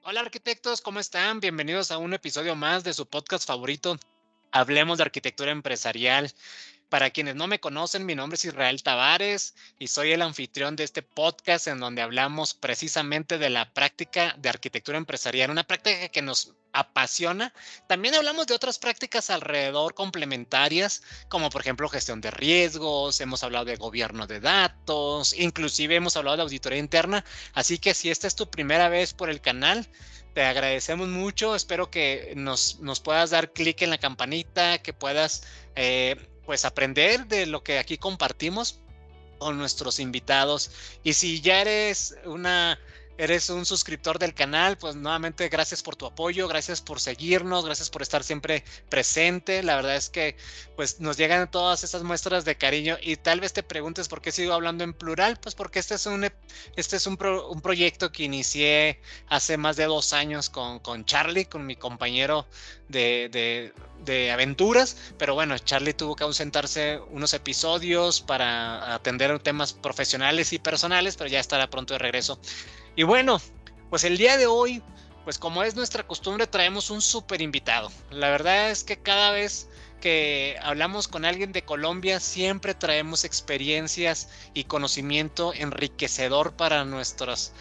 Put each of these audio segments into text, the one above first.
Hola arquitectos, ¿cómo están? Bienvenidos a un episodio más de su podcast favorito. Hablemos de arquitectura empresarial. Para quienes no me conocen, mi nombre es Israel Tavares y soy el anfitrión de este podcast en donde hablamos precisamente de la práctica de arquitectura empresarial, una práctica que nos apasiona. También hablamos de otras prácticas alrededor complementarias, como por ejemplo gestión de riesgos, hemos hablado de gobierno de datos, inclusive hemos hablado de auditoría interna. Así que si esta es tu primera vez por el canal, te agradecemos mucho. Espero que nos puedas dar clic en la campanita, que puedas pues aprender de lo que aquí compartimos con nuestros invitados. Y si ya eres un suscriptor del canal, pues nuevamente gracias por tu apoyo, gracias por seguirnos, gracias por estar siempre presente. La verdad es que pues nos llegan todas esas muestras de cariño y tal vez te preguntes por qué sigo hablando en plural, pues porque un proyecto que inicié hace más de 2 años con Charlie, con mi compañero de, de, de aventuras, pero bueno, Charlie tuvo que ausentarse unos episodios para atender temas profesionales y personales, pero ya estará pronto de regreso. Y bueno, pues el día de hoy, pues como es nuestra costumbre, traemos un súper invitado. La verdad es que cada vez que hablamos con alguien de Colombia, siempre traemos experiencias y conocimiento enriquecedor para nuestros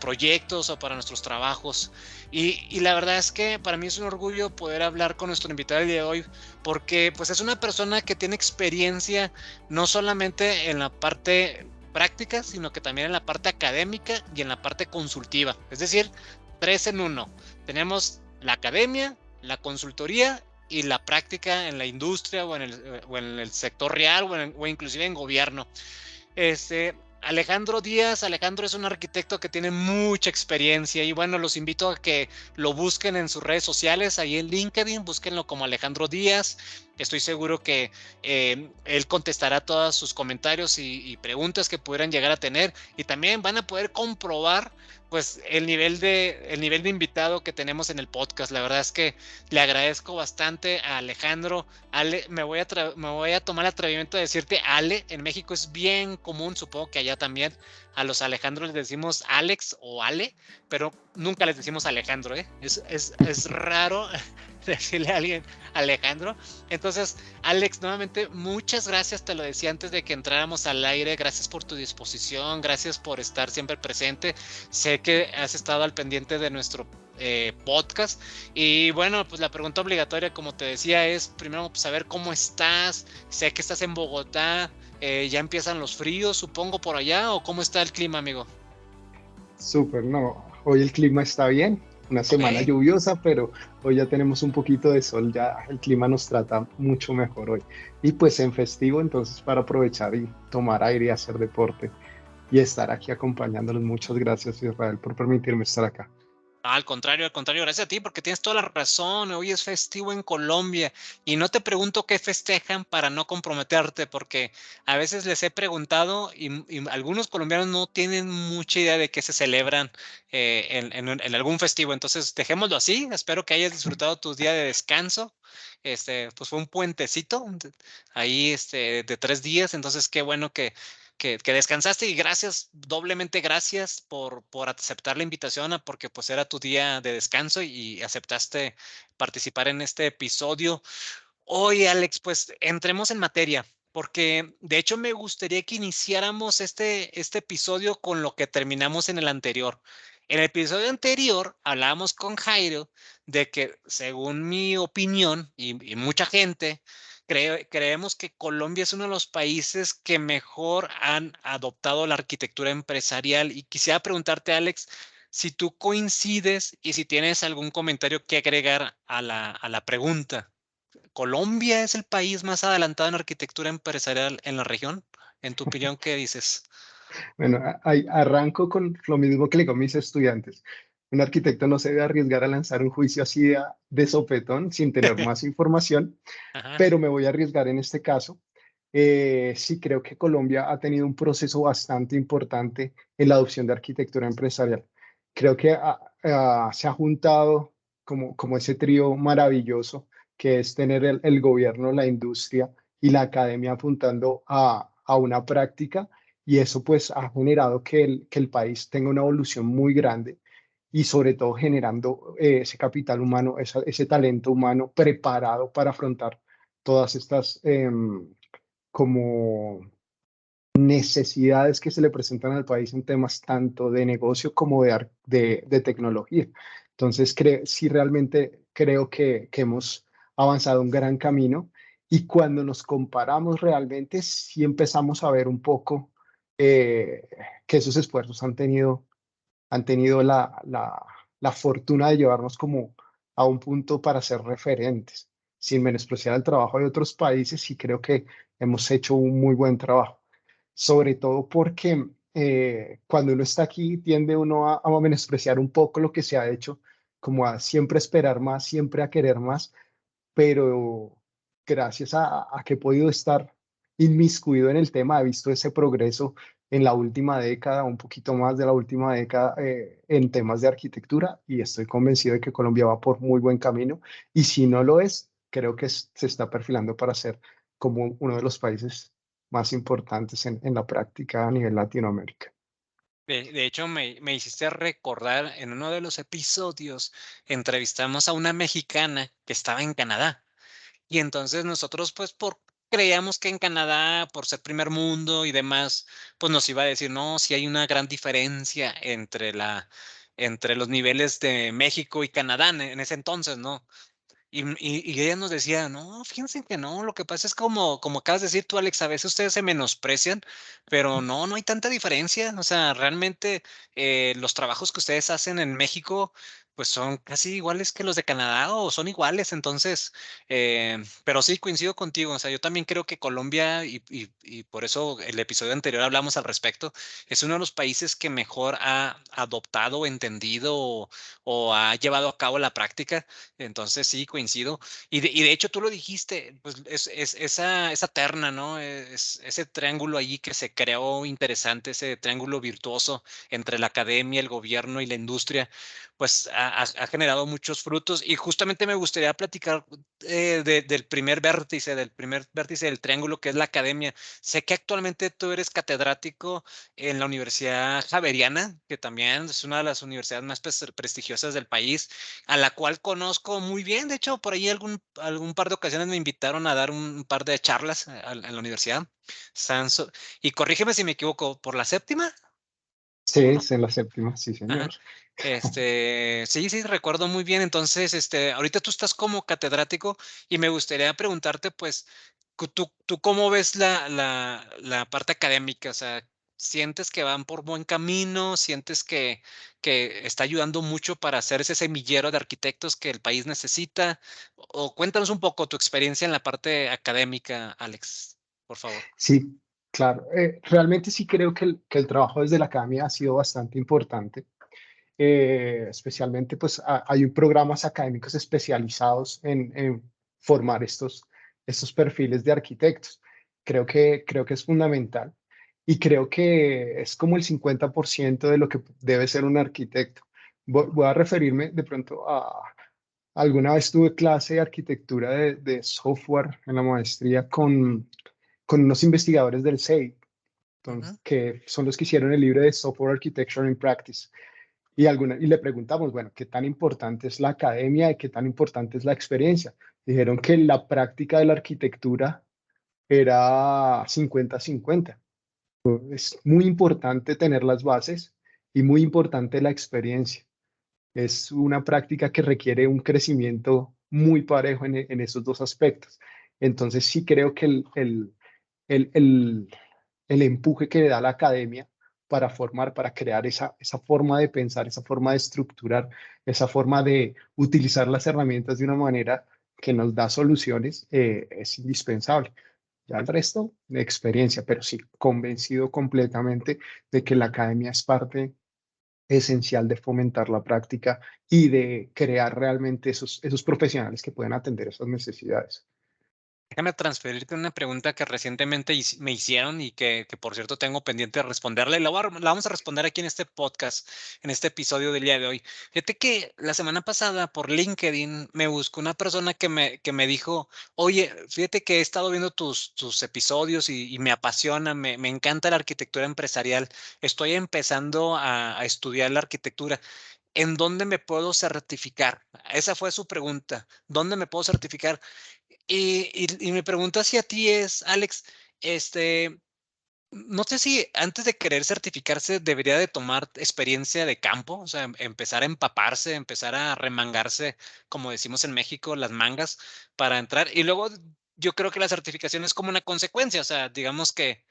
proyectos o para nuestros trabajos. Y la verdad es que para mí es un orgullo poder hablar con nuestro invitado el día de hoy, porque pues es una persona que tiene experiencia no solamente en la parte práctica, sino que también en la parte académica y en la parte consultiva. Es decir, tres en uno. Tenemos la academia, la consultoría y la práctica en la industria o en el sector real o inclusive en gobierno. Alejandro es un arquitecto que tiene mucha experiencia y bueno, los invito a que lo busquen en sus redes sociales, ahí en LinkedIn, búsquenlo como Alejandro Díaz. Estoy seguro que él contestará todos sus comentarios y preguntas que pudieran llegar a tener, y también van a poder comprobar pues el nivel de invitado que tenemos en el podcast. La verdad es que le agradezco bastante a Alejandro. Ale, me voy a tomar el atrevimiento de decirte Ale. En México es bien común, supongo que allá también, a los Alejandros les decimos Alex o Ale, pero nunca les decimos Alejandro, ¿eh? Es raro decirle a alguien Alejandro. Entonces, Alex, nuevamente, muchas gracias, te lo decía antes de que entráramos al aire, gracias por tu disposición, gracias por estar siempre presente. Sé que has estado al pendiente de nuestro podcast. Y bueno, pues la pregunta obligatoria, como te decía, es primero saber cómo estás. Sé que estás en Bogotá, ya empiezan los fríos, supongo, por allá, o cómo está el clima, amigo. Súper, no, hoy el clima está bien, una Ok. semana lluviosa, pero hoy ya tenemos un poquito de sol, ya el clima nos trata mucho mejor hoy. Y pues en festivo, entonces para aprovechar y tomar aire y hacer deporte y estar aquí acompañándolos. Muchas gracias, Israel, por permitirme estar acá. Al contrario, gracias a ti, porque tienes toda la razón. Hoy es festivo en Colombia y no te pregunto qué festejan para no comprometerte, porque a veces les he preguntado y algunos colombianos no tienen mucha idea de qué se celebran en algún festivo. Entonces, dejémoslo así. Espero que hayas disfrutado tu día de descanso. Pues fue un puentecito ahí de 3 días. Entonces, qué bueno que descansaste, y gracias, doblemente gracias por aceptar la invitación, porque pues era tu día de descanso y aceptaste participar en este episodio. Oye, Alex, pues entremos en materia, porque de hecho me gustaría que iniciáramos este episodio con lo que terminamos en el anterior. En el episodio anterior hablábamos con Jairo de que, según mi opinión y mucha gente, creemos que Colombia es uno de los países que mejor han adoptado la arquitectura empresarial. Y quisiera preguntarte, Alex, si tú coincides y si tienes algún comentario que agregar a la pregunta. ¿Colombia es el país más adelantado en arquitectura empresarial en la región? En tu opinión, ¿qué dices? Bueno, ahí arranco con lo mismo que le digo a mis estudiantes. Un arquitecto no se debe arriesgar a lanzar un juicio así de sopetón sin tener más información, Ajá. pero me voy a arriesgar en este caso. Sí, creo que Colombia ha tenido un proceso bastante importante en la adopción de arquitectura empresarial. Creo que se ha juntado como ese trío maravilloso que es tener el gobierno, la industria y la academia apuntando a una práctica, y eso pues ha generado que el país tenga una evolución muy grande y sobre todo generando ese capital humano, ese talento humano preparado para afrontar todas estas como necesidades que se le presentan al país en temas tanto de negocio como de tecnología. Entonces, sí realmente creo que hemos avanzado un gran camino y cuando nos comparamos realmente, sí empezamos a ver un poco que esos esfuerzos han tenido la fortuna de llevarnos como a un punto para ser referentes, sin menospreciar el trabajo de otros países, y creo que hemos hecho un muy buen trabajo, sobre todo porque cuando uno está aquí tiende uno a menospreciar un poco lo que se ha hecho, como a siempre esperar más, siempre a querer más, pero gracias a que he podido estar inmiscuido en el tema, he visto ese progreso en la última década, un poquito más de la última década, en temas de arquitectura, y estoy convencido de que Colombia va por muy buen camino, y si no lo es, creo que se está perfilando para ser como uno de los países más importantes en la práctica a nivel Latinoamérica. De hecho, me hiciste recordar en uno de los episodios, entrevistamos a una mexicana que estaba en Canadá. Y entonces nosotros, pues, creíamos que en Canadá, por ser primer mundo y demás, pues nos iba a decir, no, sí hay una gran diferencia entre los niveles de México y Canadá en ese entonces, ¿no? Y ella nos decía, no, fíjense que no, lo que pasa es como acabas de decir tú, Alex, a veces ustedes se menosprecian, pero no, no hay tanta diferencia. O sea, realmente los trabajos que ustedes hacen en México, pues son casi iguales que los de Canadá o son iguales. Entonces, pero sí coincido contigo. O sea, yo también creo que Colombia, y por eso el episodio anterior hablamos al respecto, es uno de los países que mejor ha adoptado, entendido o ha llevado a cabo la práctica. Entonces sí, coincido. Y de hecho tú lo dijiste, pues esa terna, ¿no? Es ese triángulo allí que se creó interesante, ese triángulo virtuoso entre la academia, el gobierno y la industria, pues ha generado muchos frutos. Y justamente me gustaría platicar del primer vértice del triángulo, que es la academia. Sé que actualmente tú eres catedrático en la Universidad Javeriana, que también es una de las universidades más prestigiosas del país, a la cual conozco muy bien. De hecho, por ahí algún par de ocasiones me invitaron a dar un par de charlas en la universidad. Y corrígeme si me equivoco, ¿por la séptima Sí, o no? es en la séptima, sí, señor. Ajá. Sí, sí, recuerdo muy bien. Entonces, ahorita tú estás como catedrático y me gustaría preguntarte, pues, ¿tú cómo ves la parte académica? O sea, ¿sientes que van por buen camino? ¿Sientes que está ayudando mucho para hacer ese semillero de arquitectos que el país necesita? O cuéntanos un poco tu experiencia en la parte académica, Alex, por favor. Sí, claro. Realmente sí creo que el trabajo desde la academia ha sido bastante importante. Especialmente, pues hay programas académicos especializados en formar estos perfiles de arquitectos. Creo que es fundamental y creo que es como el 50% de lo que debe ser un arquitecto. Voy a referirme de pronto alguna vez tuve clase de arquitectura de software en la maestría con unos investigadores del SEI, Ujú, que son los que hicieron el libro de Software Architecture in Practice. Y le preguntamos, bueno, ¿qué tan importante es la academia y qué tan importante es la experiencia? Dijeron que la práctica de la arquitectura era 50-50. Es muy importante tener las bases y muy importante la experiencia. Es una práctica que requiere un crecimiento muy parejo en esos dos aspectos. Entonces sí creo que el, el, el empuje que le da la academia para formar, para crear esa forma de pensar, esa forma de estructurar, esa forma de utilizar las herramientas de una manera que nos da soluciones, es indispensable. Ya el resto de experiencia, pero sí, convencido completamente de que la academia es parte esencial de fomentar la práctica y de crear realmente esos profesionales que pueden atender esas necesidades. Déjame transferirte una pregunta que recientemente me hicieron y que, por cierto tengo pendiente de responderla y la vamos a responder aquí en este podcast, en este episodio del día de hoy. Fíjate que la semana pasada por LinkedIn me buscó una persona que me dijo, oye, fíjate que he estado viendo tus episodios y me apasiona, me encanta la arquitectura empresarial. Estoy empezando a estudiar la arquitectura. ¿en dónde me puedo certificar? Esa fue su pregunta, ¿dónde me puedo certificar? Y mi pregunta hacia ti es, Alex, este, no sé si antes de querer certificarse debería de tomar experiencia de campo, o sea, empezar a empaparse, empezar a remangarse, como decimos en México, las mangas para entrar. Y luego yo creo que la certificación es como una consecuencia, o sea, digamos que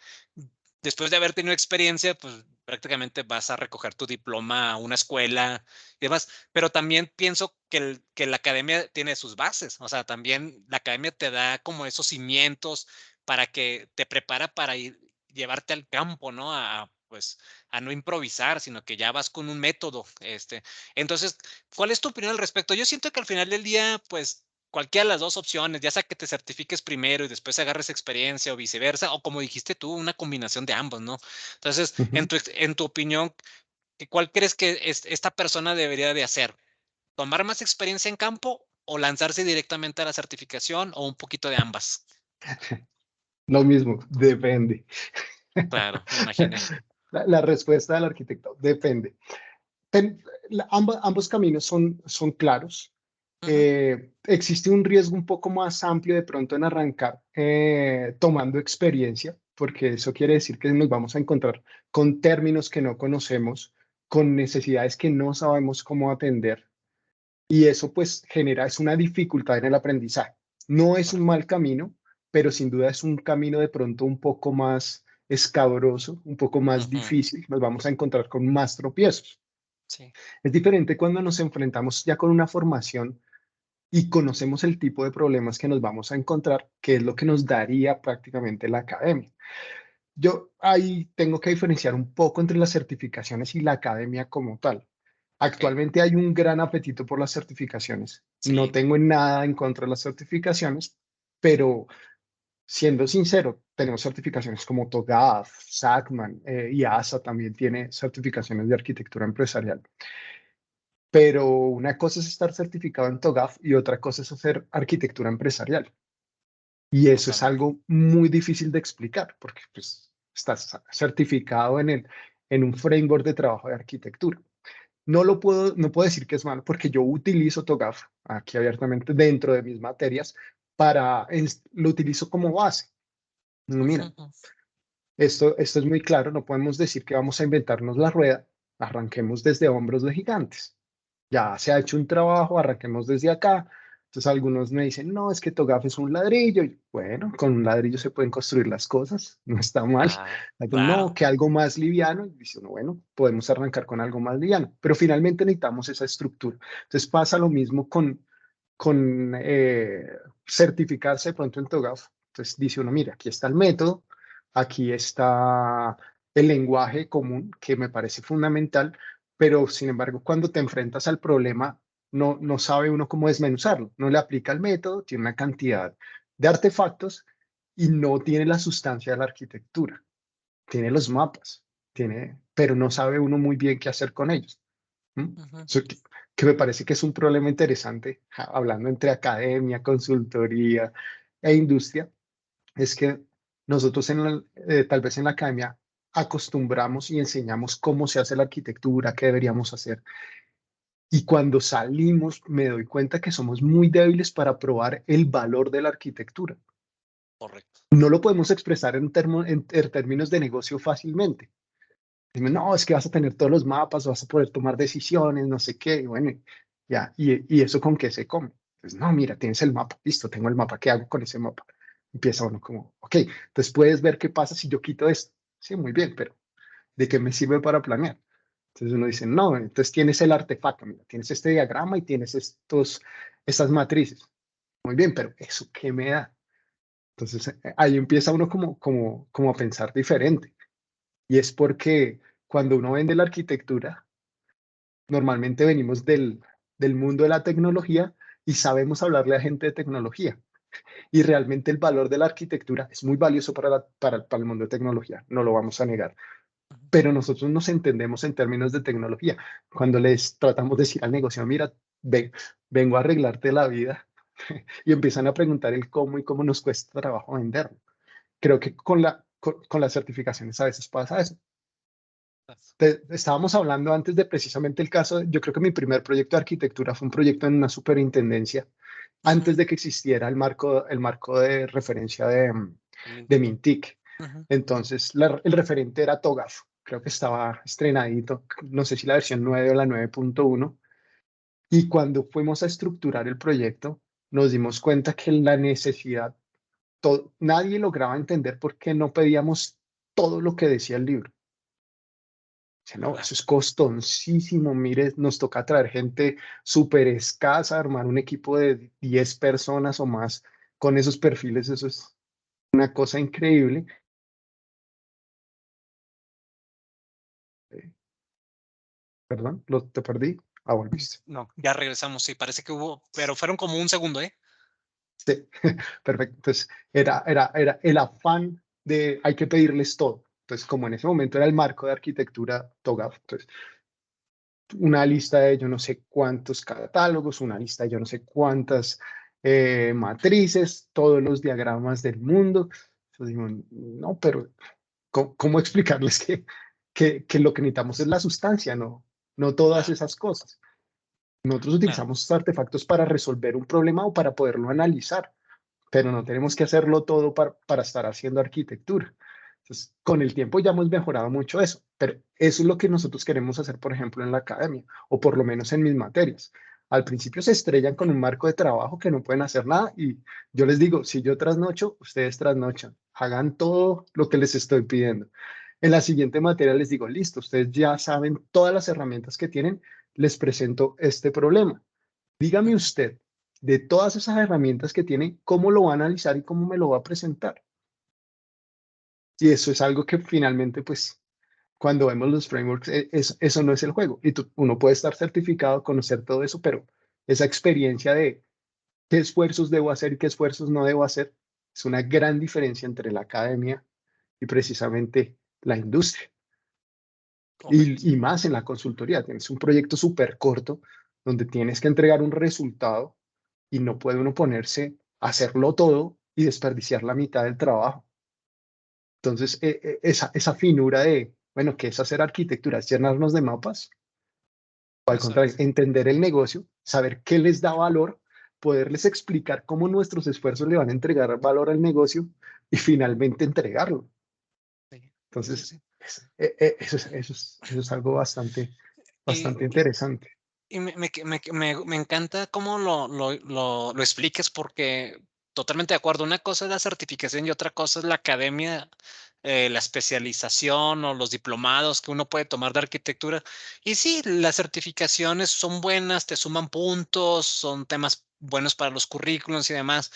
después de haber tenido experiencia, pues prácticamente vas a recoger tu diploma a una escuela y demás. Pero también pienso que, que la academia tiene sus bases, o sea, también la academia te da como esos cimientos para que te prepara para ir, llevarte al campo, ¿no? Pues, a no improvisar, sino que ya vas con un método. Entonces, ¿cuál es tu opinión al respecto? Yo siento que al final del día, pues, cualquiera de las dos opciones, ya sea que te certifiques primero y después agarres experiencia o viceversa, o como dijiste tú, una combinación de ambos, ¿no? Entonces, Ujú. en tu opinión, ¿cuál crees que esta persona debería de hacer? ¿Tomar más experiencia en campo o lanzarse directamente a la certificación o un poquito de ambas? Lo mismo, depende. Claro, me imaginé. La respuesta del arquitecto, depende. Ambos caminos son claros. Ujú, Existe un riesgo un poco más amplio de pronto en arrancar tomando experiencia, porque eso quiere decir que nos vamos a encontrar con términos que no conocemos, con necesidades que no sabemos cómo atender, y eso pues genera, es una dificultad en el aprendizaje. No es un correcto. mal camino, pero sin duda es un camino de pronto un poco más escabroso, un poco más Ujú, difícil, nos vamos a encontrar con más tropiezos. sí, Es diferente cuando nos enfrentamos ya con una formación y conocemos el tipo de problemas que nos vamos a encontrar, que es lo que nos daría prácticamente la academia. Yo ahí tengo que diferenciar un poco entre las certificaciones y la academia como tal. okey. Actualmente hay un gran apetito por las certificaciones. No Sí, tengo nada en contra de las certificaciones, pero siendo sincero, tenemos certificaciones como TOGAF, SACMAN, y ASA también tiene certificaciones de arquitectura empresarial. Pero una cosa es estar certificado en TOGAF y otra cosa es hacer arquitectura empresarial. Y eso es totalmente. algo muy difícil de explicar porque pues, estás certificado en un framework de trabajo de arquitectura. No puedo decir que es malo porque yo utilizo TOGAF aquí abiertamente dentro de mis materias lo utilizo como base. Mira, Ujú, esto es muy claro, no podemos decir que vamos a inventarnos la rueda, arranquemos desde hombros de gigantes. Ya se ha hecho un trabajo, arranquemos desde acá. Entonces algunos me dicen, no, es que TOGAF es un ladrillo. Y, bueno, con un ladrillo se pueden construir las cosas, no está mal. claro, No, claro. que algo más liviano. Y dice uno, bueno, podemos arrancar con algo más liviano, pero finalmente necesitamos esa estructura. Entonces pasa lo mismo con certificarse de pronto en TOGAF. Entonces dice uno, mira, aquí está el método, aquí está el lenguaje común, que me parece fundamental, pero sin embargo, cuando te enfrentas al problema, no sabe uno cómo desmenuzarlo, no le aplica el método, tiene una cantidad de artefactos y no tiene la sustancia de la arquitectura, tiene los mapas, pero no sabe uno muy bien qué hacer con ellos. ¿Mm? Ujú, Eso que me parece que es un problema interesante, hablando entre academia, consultoría e industria, es que nosotros tal vez en la academia acostumbramos y enseñamos cómo se hace la arquitectura, qué deberíamos hacer. Y cuando salimos me doy cuenta que somos muy débiles para probar el valor de la arquitectura. correcto. No lo podemos expresar en términos de negocio fácilmente. Dime, no, es que vas a tener todos los mapas, vas a poder tomar decisiones, no sé qué, y bueno, ya, y eso con qué se come. Pues no, mira, tienes el mapa, listo, tengo el mapa, ¿qué hago con ese mapa? Empieza uno como, ok, entonces puedes ver qué pasa si yo quito esto. Sí, muy bien, pero ¿de qué me sirve para planear? Entonces uno dice, no, entonces tienes el artefacto, mira, tienes este diagrama y tienes estas matrices. Muy bien, pero ¿eso qué me da? Entonces ahí empieza uno como a pensar diferente. Y es porque cuando uno vende la arquitectura, normalmente venimos del mundo de la tecnología y sabemos hablarle a gente de tecnología. Y realmente el valor de la arquitectura es muy valioso para el mundo de tecnología, no lo vamos a negar. Ujú. Pero nosotros nos entendemos en términos de tecnología. Cuando les tratamos de decir al negocio, mira, vengo a arreglarte la vida, y empiezan a preguntar el cómo y cómo nos cuesta trabajo venderlo. Creo que con las certificaciones a veces pasa eso. Estábamos hablando antes de precisamente el caso, yo creo que mi primer proyecto de arquitectura fue un proyecto en una superintendencia, Ujú, antes de que existiera el marco de referencia el de Mintic. Mintic. Ujú. Entonces, el referente era TOGAF, creo que estaba estrenadito, no sé si la versión 9 o la 9.1. Y cuando fuimos a estructurar el proyecto, nos dimos cuenta que la necesidad, nadie lograba entender por qué no pedíamos todo lo que decía el libro. Dice, no, ¿Verdad? eso es costosísimo, mire, nos toca traer gente súper escasa, armar un equipo de 10 personas o más con esos perfiles, eso es una cosa increíble. Eh, Perdón, te perdí. Ah, volviste. No, ya regresamos, sí, parece que hubo, pero fueron como un segundo, ¿eh? Sí, perfecto. Entonces, era el afán de hay que pedirles todo. Entonces, como en ese momento era el marco de arquitectura TOGAF, entonces, una lista de yo no sé cuántos catálogos, una lista de yo no sé cuántas matrices, todos los diagramas del mundo. Entonces, digo, no, pero ¿cómo explicarles que lo que necesitamos es la sustancia, no todas Claro, esas cosas? Nosotros claro. utilizamos artefactos para resolver un problema o para poderlo analizar, pero no tenemos que hacerlo todo para estar haciendo arquitectura. Entonces, con el tiempo ya hemos mejorado mucho eso, pero eso es lo que nosotros queremos hacer, por ejemplo, en la academia, o por lo menos en mis materias. Al principio se estrellan con un marco de trabajo que no pueden hacer nada y yo les digo, si yo trasnocho, ustedes trasnochan, hagan todo lo que les estoy pidiendo. En la siguiente materia les digo, listo, ustedes ya saben todas las herramientas que tienen, les presento este problema. Dígame Ujú. usted, de todas esas herramientas que tiene, ¿cómo lo va a analizar y cómo me lo va a presentar? Y eso es algo que finalmente, pues, cuando vemos los frameworks, eso no es el juego. Y uno puede estar certificado, conocer todo eso, pero esa experiencia de qué esfuerzos debo hacer y qué esfuerzos no debo hacer, es una gran diferencia entre la academia y precisamente la industria. Correcto. Y más en la consultoría, tienes un proyecto súper corto donde tienes que entregar un resultado y no puede uno ponerse a hacerlo todo y desperdiciar la mitad del trabajo. Entonces, esa finura de, bueno, ¿qué es hacer arquitectura? ¿Es llenarnos de mapas? O al contrario, Exacto. entender el negocio, saber qué les da valor, poderles explicar cómo nuestros esfuerzos le van a entregar valor al negocio y finalmente entregarlo. Sí, sí, sí, Entonces, sí. eso es algo Y, bastante y, interesante. y me encanta cómo lo expliques porque totalmente de acuerdo. Una cosa es la certificación y otra cosa es la academia, la especialización o los diplomados que uno puede tomar de arquitectura. Y sí, las certificaciones son buenas, te suman puntos, son temas buenos para los currículums y demás.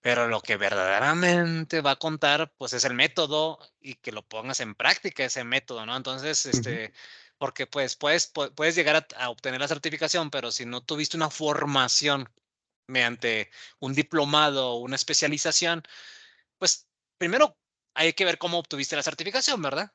Pero lo que verdaderamente va a contar, pues, es el método y que lo pongas en práctica ese método, ¿no? Entonces, Ujú, porque, pues, puedes llegar a obtener la certificación, pero si no tuviste una formación mediante un diplomado o una especialización, pues, primero hay que ver cómo obtuviste la certificación, ¿verdad?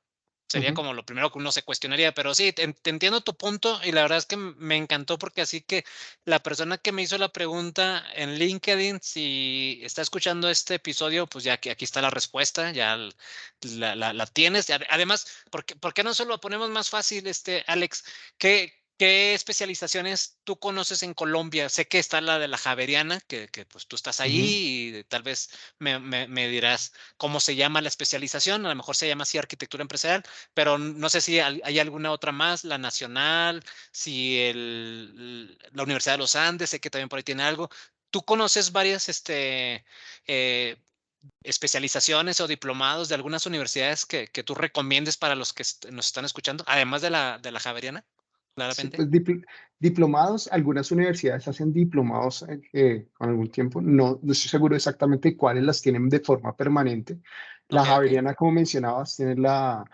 Sería ujú. como lo primero que uno se cuestionaría, pero sí, te entiendo tu punto y la verdad es que me encantó porque así que la persona que me hizo la pregunta en LinkedIn, si está escuchando este episodio, pues ya que aquí está la respuesta, ya la tienes. Además, ¿por qué no se lo ponemos más fácil, Alex? ¿Qué especializaciones tú conoces en Colombia? Sé que está la de la Javeriana, que pues tú estás Ujú. ahí y tal vez me dirás cómo se llama la especialización, a lo mejor se llama así arquitectura empresarial, pero no sé si hay alguna otra más, la nacional, si la Universidad de los Andes, sé que también por ahí tiene algo. ¿Tú conoces varias eh, especializaciones o diplomados de algunas universidades que tú recomiendes para los que nos están escuchando, además de la Javeriana, Sí, claramente? pues diplomados, algunas universidades hacen diplomados con algún tiempo, no estoy seguro exactamente cuáles las tienen de forma permanente. La Ok, ok. Javeriana, como mencionabas, tiene la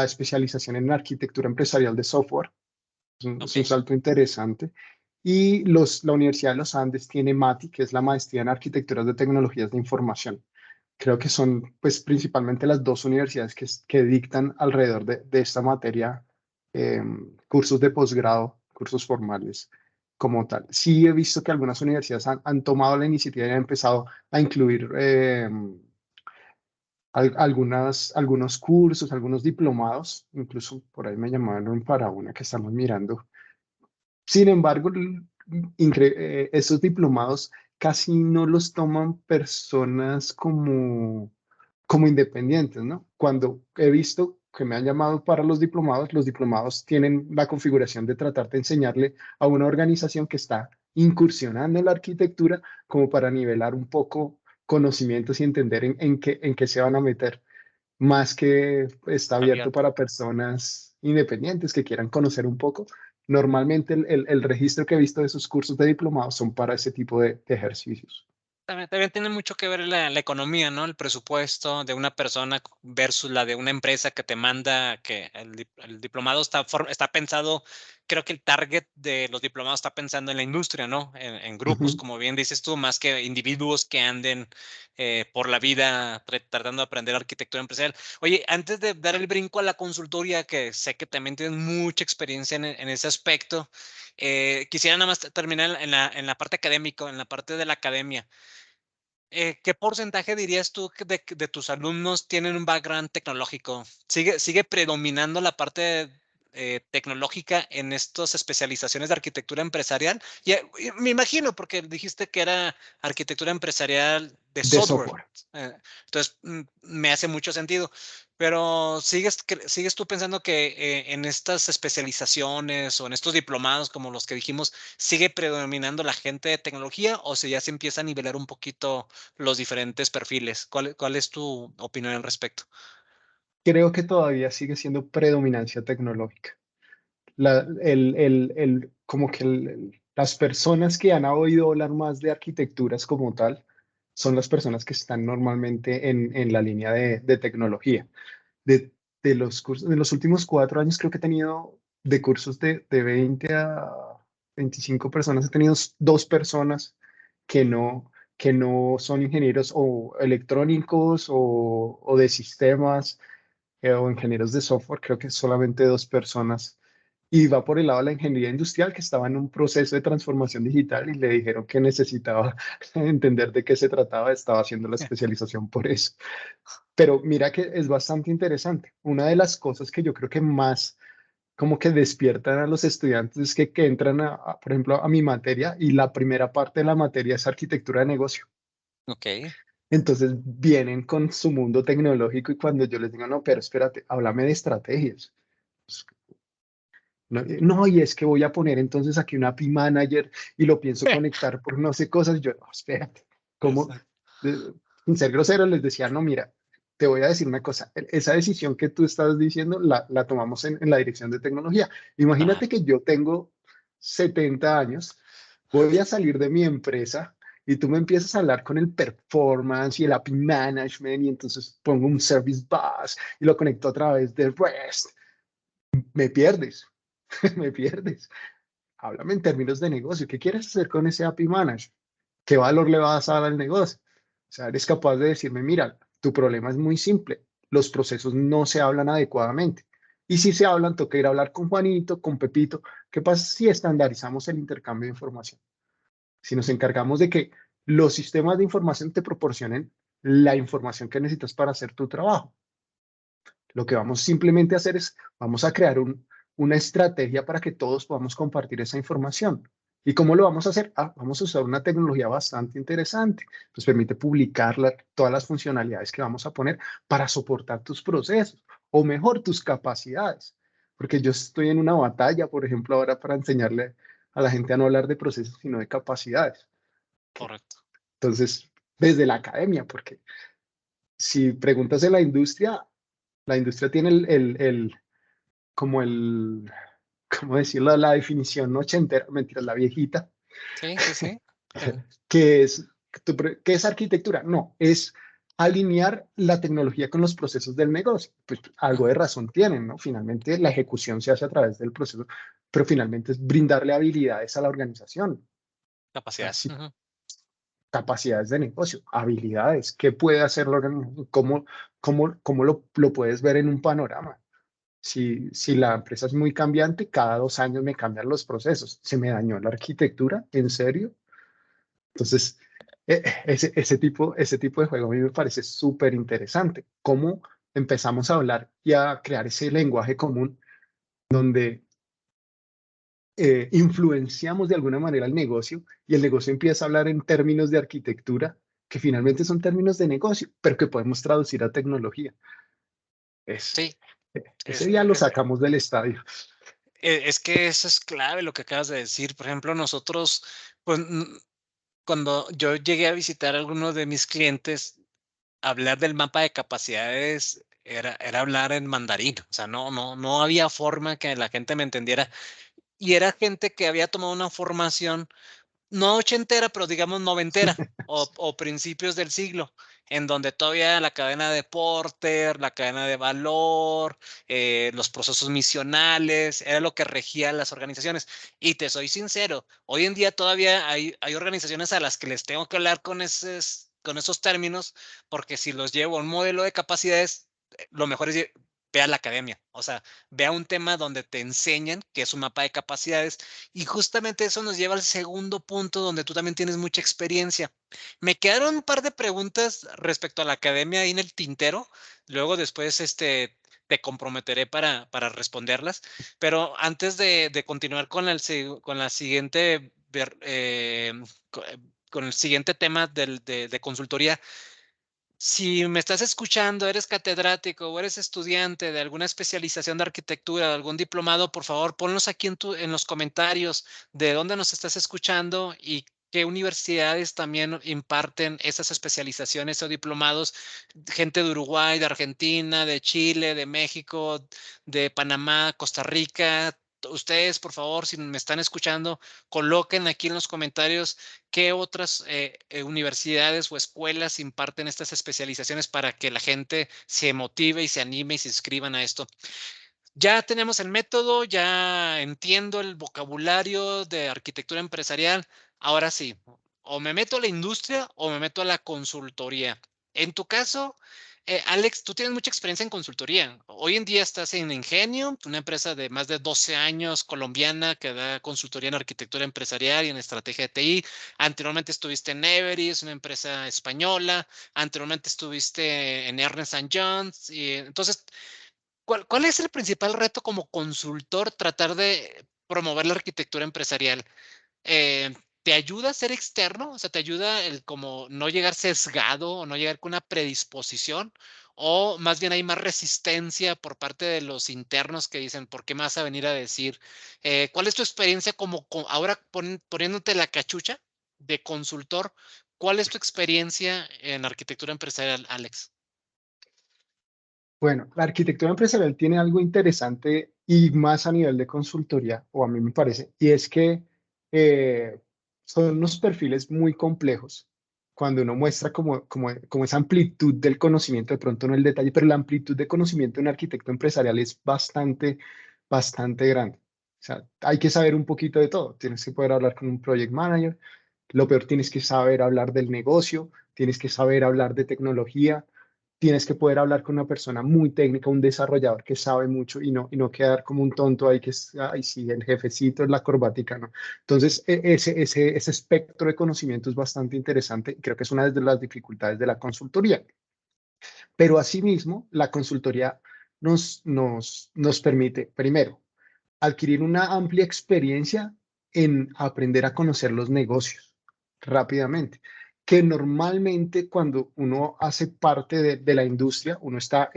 especialización en arquitectura empresarial de software, es Ok. un salto interesante. Y la Universidad de los Andes tiene MATI, que es la maestría en arquitecturas de tecnologías de información. Creo que son pues principalmente las dos universidades que dictan alrededor de esta materia cursos de posgrado, cursos formales como tal. Sí he visto que algunas universidades han tomado la iniciativa y han empezado a incluir algunos cursos, algunos diplomados, incluso por ahí me llamaron para una que estamos mirando. Sin embargo, esos diplomados casi no los toman personas como independientes, ¿no? Cuando he visto que me han llamado para los diplomados tienen la configuración de tratar de enseñarle a una organización que está incursionando en la arquitectura como para nivelar un poco conocimientos y entender en qué se van a meter, más que está abierto Abierto. para personas independientes que quieran conocer un poco. Normalmente el registro que he visto de esos cursos de diplomados son para ese tipo de ejercicios. También tiene mucho que ver la economía, ¿no? El presupuesto de una persona versus la de una empresa que te manda, que el diplomado está pensado, creo que el target de los diplomados está pensando en la industria, ¿no? En grupos, Ujú. como bien dices tú, más que individuos que anden por la vida tratando de aprender arquitectura empresarial. Oye, antes de dar el brinco a la consultoría, que sé que también tienes mucha experiencia en ese aspecto, quisiera nada más terminar en la parte académica, en la parte de la academia. ¿Qué porcentaje dirías tú que de tus alumnos tienen un background tecnológico? ¿Sigue predominando la parte tecnológica en estas especializaciones de arquitectura empresarial? Y me imagino, porque dijiste que era arquitectura empresarial de De software. software. eh, entonces, me hace mucho sentido. Pero ¿sigues tú pensando que en estas especializaciones o en estos diplomados, como los que dijimos, sigue predominando la gente de tecnología, o si ya se empieza a nivelar un poquito los diferentes perfiles? ¿Cuál es tu opinión al respecto? Creo que todavía sigue siendo predominancia tecnológica. Como que las personas que han oído hablar más de arquitecturas como tal son las personas que están normalmente en la línea de tecnología. De, de los cursos, de los últimos 4 años creo que he tenido de cursos de 20 a 25 personas, he tenido 2 personas que no son ingenieros o electrónicos o de sistemas o ingenieros de software, creo que solamente 2 personas. Y va por el lado de la ingeniería industrial, que estaba en un proceso de transformación digital y le dijeron que necesitaba entender de qué se trataba, estaba haciendo la especialización por eso. Pero mira que es bastante interesante. Una de las cosas que yo creo que más como que despiertan a los estudiantes es que entran, por ejemplo, a mi materia y la primera parte de la materia es arquitectura de negocio. Ok. Entonces vienen con su mundo tecnológico y cuando yo les digo, no, pero espérate, háblame de estrategias. Pues, no, no, y es que voy a poner entonces aquí una API Manager y lo pienso conectar por no sé cosas. Yo, no, espérate, ¿cómo? Exacto. De- Sin ser grosero, les decía, no, mira, te voy a decir una cosa, esa decisión que tú estás diciendo la tomamos en la dirección de tecnología. Claro. Imagínate que yo tengo 70 años, voy a salir de mi empresa y tú me empiezas a hablar con el performance y el API management y entonces pongo un service bus y lo conecto a través de REST. Me pierdes, me pierdes. Háblame en términos de negocio. ¿Qué quieres hacer con ese API Manager? ¿Qué valor le vas a dar al negocio? O sea, eres capaz de decirme, mira, tu problema es muy simple. Los procesos no se hablan adecuadamente. Y si se hablan, toca ir a hablar con Juanito, con Pepito. ¿Qué pasa si estandarizamos el intercambio de información? Si nos encargamos de que los sistemas de información te proporcionen la información que necesitas para hacer tu trabajo. Lo que vamos simplemente a hacer es, vamos a crear una estrategia para que todos podamos compartir esa información. ¿Y cómo lo vamos a hacer? Vamos a usar una tecnología bastante interesante. Nos permite publicar todas las funcionalidades que vamos a poner para soportar tus procesos o mejor tus capacidades. Porque yo estoy en una batalla, por ejemplo, ahora para enseñarle a la gente a no hablar de procesos, sino de capacidades. Correcto. Entonces, desde la academia, porque si preguntas en la industria tiene como ¿cómo decirlo? La definición no ochentera, mentira, la viejita, Sí, sí, sí. que es, ¿qué es arquitectura? No, es alinear la tecnología con los procesos del negocio. Pues algo de razón tienen, ¿no? Finalmente la ejecución se hace a través del proceso, pero finalmente es brindarle habilidades a la organización. Capacidades. Así, capacidades de negocio, habilidades, qué puede hacer la organización, cómo lo puedes ver en un panorama. Si la empresa es muy cambiante, cada 2 años me cambian los procesos. ¿Se me dañó la arquitectura? ¿En serio? Entonces, ese tipo de juego a mí me parece súper interesante. Cómo empezamos a hablar y a crear ese lenguaje común donde influenciamos de alguna manera el negocio y el negocio empieza a hablar en términos de arquitectura que finalmente son términos de negocio, pero que podemos traducir a tecnología. Es, Sí, ese es, día lo sacamos del estadio. es que eso es clave lo que acabas de decir. Por ejemplo, nosotros, pues, cuando yo llegué a visitar a algunos de mis clientes, hablar del mapa de capacidades era hablar en mandarín. O sea, no había forma que la gente me entendiera. Y era gente que había tomado una formación no ochentera, pero digamos noventera o principios del siglo, en donde todavía la cadena de Porter, la cadena de valor, los procesos misionales, era lo que regía las organizaciones. Y te soy sincero, hoy en día todavía hay organizaciones a las que les tengo que hablar con esos términos, porque si los llevo a un modelo de capacidades, lo mejor es ve a la academia, o sea, ve a un tema donde te enseñan que es un mapa de capacidades y justamente eso nos lleva al segundo punto donde tú también tienes mucha experiencia. Me quedaron un par de preguntas respecto a la academia ahí en el tintero. Luego después te comprometeré para responderlas. Pero antes de continuar con con la siguiente, con el siguiente tema de consultoría, si me estás escuchando, eres catedrático o eres estudiante de alguna especialización de arquitectura, de algún diplomado, por favor, ponlos aquí en los comentarios de dónde nos estás escuchando y qué universidades también imparten esas especializaciones o diplomados. Gente de Uruguay, de Argentina, de Chile, de México, de Panamá, Costa Rica. Ustedes, por favor, si me están escuchando, coloquen aquí en los comentarios qué otras universidades o escuelas imparten estas especializaciones para que la gente se motive y se anime y se inscriban a esto. Ya tenemos el método, ya entiendo el vocabulario de arquitectura empresarial. Ahora sí, o me meto a la industria o me meto a la consultoría. En tu caso, Alex, tú tienes mucha experiencia en consultoría. Hoy en día estás en Ingenio, una empresa de más de 12 años colombiana que da consultoría en arquitectura empresarial y en estrategia de TI. Anteriormente estuviste en Everis, una empresa española. Anteriormente estuviste en Ernst Young. Y entonces, ¿cuál es el principal reto como consultor tratar de promover la arquitectura empresarial? Eh, ¿Te ayuda a ser externo? O sea, ¿te ayuda el como no llegar sesgado o no llegar con una predisposición? ¿O más bien hay más resistencia por parte de los internos que dicen, ¿por qué me vas a venir a decir? ¿Cuál es tu experiencia como ahora poniéndote la cachucha de consultor? ¿Cuál es tu experiencia en arquitectura empresarial, Alex? Bueno, la arquitectura empresarial tiene algo interesante y más a nivel de consultoría, o a mí me parece, y es que eh, son unos perfiles muy complejos cuando uno muestra como esa amplitud del conocimiento, de pronto no el detalle, pero la amplitud de conocimiento de un arquitecto empresarial es bastante grande. O sea, hay que saber un poquito de todo. Tienes que poder hablar con un project manager. Lo peor, tienes que saber hablar del negocio, tienes que saber hablar de tecnología, tienes que poder hablar con una persona muy técnica, un desarrollador que sabe mucho y no quedar como un tonto ahí que es, ay, sí, el jefecito es la corbática, ¿no? Entonces, ese espectro de conocimiento es bastante interesante y creo que es una de las dificultades de la consultoría. Pero asimismo, la consultoría nos permite, primero, adquirir una amplia experiencia en aprender a conocer los negocios rápidamente, que normalmente cuando uno hace parte de la industria, uno está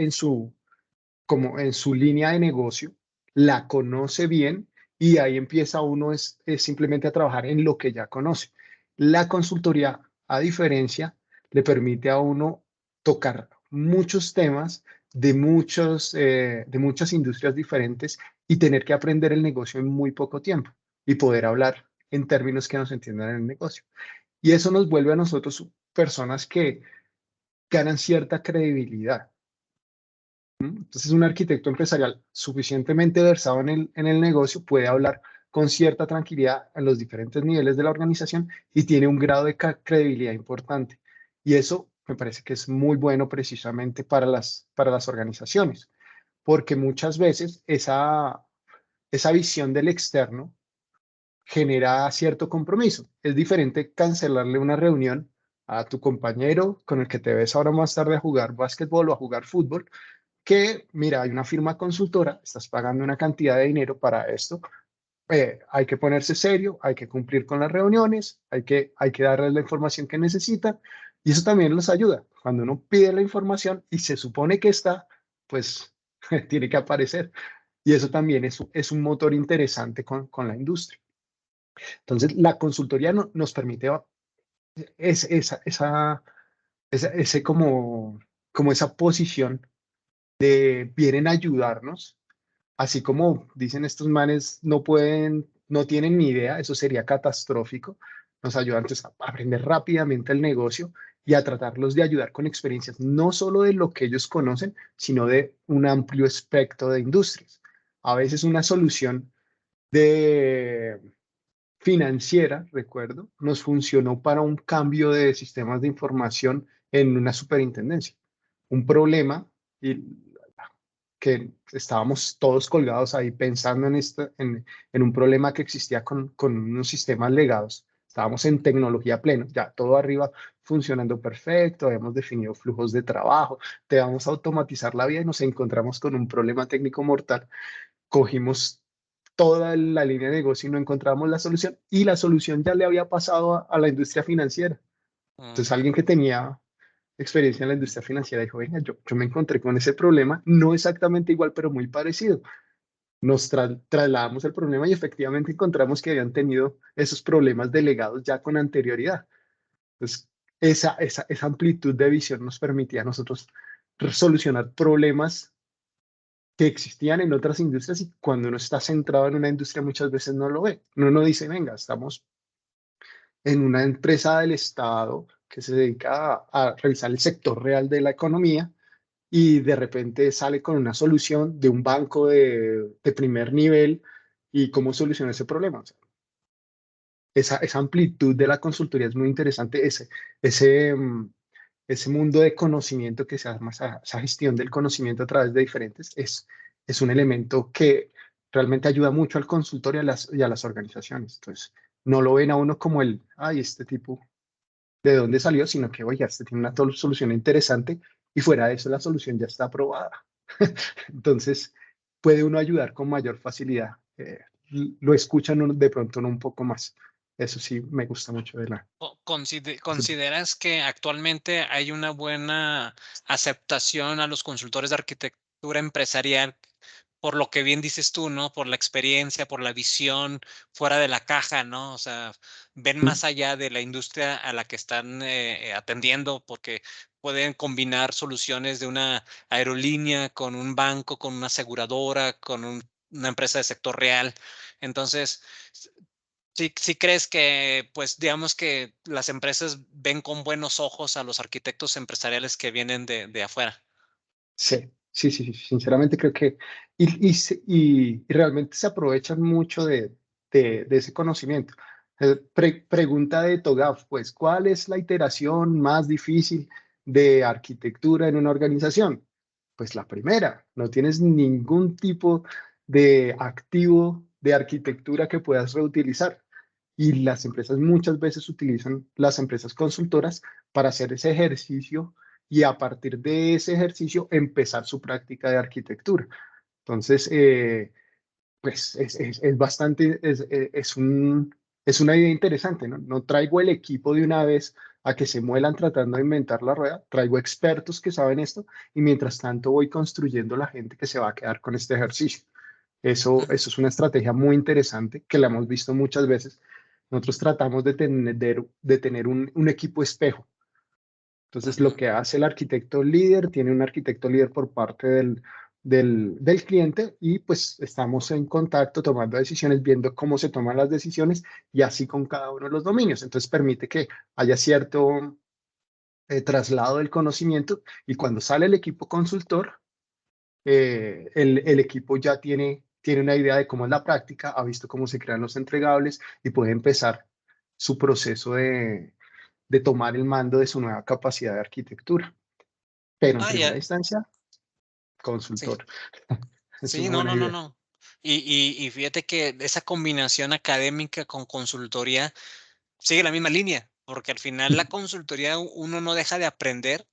como en su línea de negocio, la conoce bien y ahí empieza uno es simplemente a trabajar en lo que ya conoce. La consultoría, a diferencia, le permite a uno tocar muchos temas de muchas industrias diferentes y tener que aprender el negocio en muy poco tiempo y poder hablar en términos que nos entiendan en el negocio. Y eso nos vuelve a nosotros personas que ganan cierta credibilidad. Entonces, un arquitecto empresarial suficientemente versado en el negocio puede hablar con cierta tranquilidad en los diferentes niveles de la organización y tiene un grado de credibilidad importante. Y eso me parece que es muy bueno precisamente para las organizaciones, porque muchas veces esa visión del externo genera cierto compromiso. Es diferente cancelarle una reunión a tu compañero con el que te ves ahora más tarde a jugar básquetbol o a jugar fútbol, que mira, hay una firma consultora, estás pagando una cantidad de dinero para esto, hay que ponerse serio, hay que cumplir con las reuniones, hay que darles la información que necesitan y eso también los ayuda. Cuando uno pide la información y se supone que está, pues tiene que aparecer. Y eso también es un motor interesante con la industria. Entonces, la consultoría nos permite es, ese como esa posición de vienen a ayudarnos, así como dicen estos manes, no tienen ni idea, eso sería catastrófico. Nos ayudan entonces a aprender rápidamente el negocio y a tratarlos de ayudar con experiencias, no solo de lo que ellos conocen, sino de un amplio espectro de industrias. A veces una solución de financiera, recuerdo, nos funcionó para un cambio de sistemas de información en una superintendencia. Un problema y que estábamos todos colgados ahí pensando en un problema que existía con unos sistemas legados. Estábamos en tecnología pleno, ya todo arriba funcionando perfecto, habíamos definido flujos de trabajo, te vamos a automatizar la vida y nos encontramos con un problema técnico mortal. Cogimos toda la línea de negocio y no encontramos la solución y la solución ya le había pasado a la industria financiera. Mm. Entonces alguien que tenía experiencia en la industria financiera dijo, venga, yo me encontré con ese problema, no exactamente igual, pero muy parecido. Nos trasladamos el problema y efectivamente encontramos que habían tenido esos problemas delegados ya con anterioridad. Entonces, esa amplitud de visión nos permitía a nosotros solucionar problemas que existían en otras industrias y cuando uno está centrado en una industria muchas veces no lo ve. Uno no dice, venga, estamos en una empresa del Estado que se dedica a revisar el sector real de la economía y de repente sale con una solución de un banco de primer nivel y cómo soluciona ese problema. O sea, esa amplitud de la consultoría es muy interesante, ese, mm, ese mundo de conocimiento que se llama, esa gestión del conocimiento a través de diferentes, es un elemento que realmente ayuda mucho al consultor y a las organizaciones. Entonces, no lo ven a uno como ay, este tipo, ¿de dónde salió? Sino que, oye, este tiene una solución interesante y fuera de eso la solución ya está aprobada. Entonces, puede uno ayudar con mayor facilidad. Lo escuchan de pronto un poco más. Eso sí, me gusta mucho de la consultoría. ¿Consideras que actualmente hay una buena aceptación a los consultores de arquitectura empresarial por lo que bien dices tú, ¿no? Por la experiencia, por la visión fuera de la caja, ¿no? O sea, ven más allá de la industria a la que están atendiendo porque pueden combinar soluciones de una aerolínea con un banco, con una aseguradora, con una empresa de sector real. Entonces, sí crees que, pues, digamos que las empresas ven con buenos ojos a los arquitectos empresariales que vienen de afuera. Sí, sí, sí, sí, sinceramente creo que, y realmente se aprovechan mucho de ese conocimiento. Pregunta de Togaf, pues, ¿cuál es la iteración más difícil de arquitectura en una organización? Pues la primera, no tienes ningún tipo de activo de arquitectura que puedas reutilizar. Y las empresas muchas veces utilizan las empresas consultoras para hacer ese ejercicio y a partir de ese ejercicio empezar su práctica de arquitectura. Entonces, pues es bastante, es una idea interesante, ¿no? No traigo el equipo de una vez a que se muelan tratando de inventar la rueda, traigo expertos que saben esto y mientras tanto voy construyendo la gente que se va a quedar con este ejercicio. Eso es una estrategia muy interesante que la hemos visto muchas veces. Nosotros tratamos de tener un equipo espejo. Entonces, lo Ujú. que hace el arquitecto líder, tiene un arquitecto líder por parte del cliente y pues estamos en contacto tomando decisiones, viendo cómo se toman las decisiones y así con cada uno de los dominios. Entonces, permite que haya cierto traslado del conocimiento y cuando sale el equipo consultor, el equipo ya tiene una idea de cómo es la práctica, ha visto cómo se crean los entregables y puede empezar su proceso de tomar el mando de su nueva capacidad de arquitectura. Pero en Ah, primera ya. instancia, Sí. consultor. Es Sí, una no, buena no, no, idea. no. Y fíjate que esa combinación académica con consultoría sigue la misma línea, porque al final la consultoría uno no deja de aprender,